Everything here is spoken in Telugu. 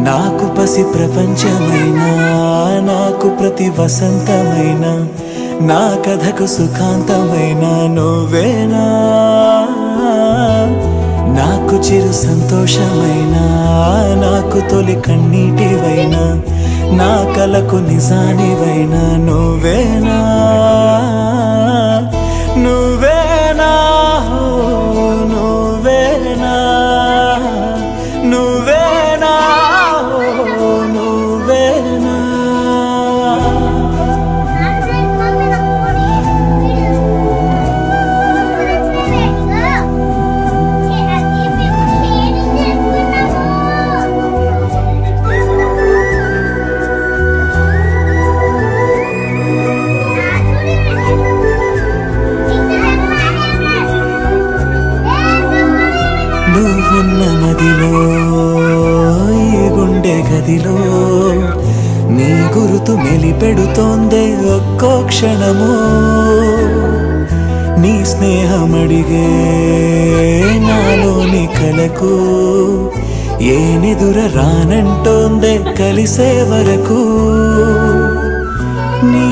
నాకు పసి ప్రపంచమైనా, నాకు ప్రతి వసంతమైన, నా కథకు సుఖాంతమైన నువ్వేనా. నాకు చిరు సంతోషమైనా, నాకు తొలి కన్నీటివైనా, నా కలకు నిజానివైనా నువ్వేనా. నువ్వేనా నువ్వేనా నువ్వేనా నువ్వేనా. నువ్వున్న నదిలో, ఈ గుండె గదిలో నీ గురుతు మెలిపెడుతోందే ఒక్కో క్షణము. నీ స్నేహమడిగే నాలోని కలకు ఏ నిదుర రానంటోందే కలిసే వరకు. నీ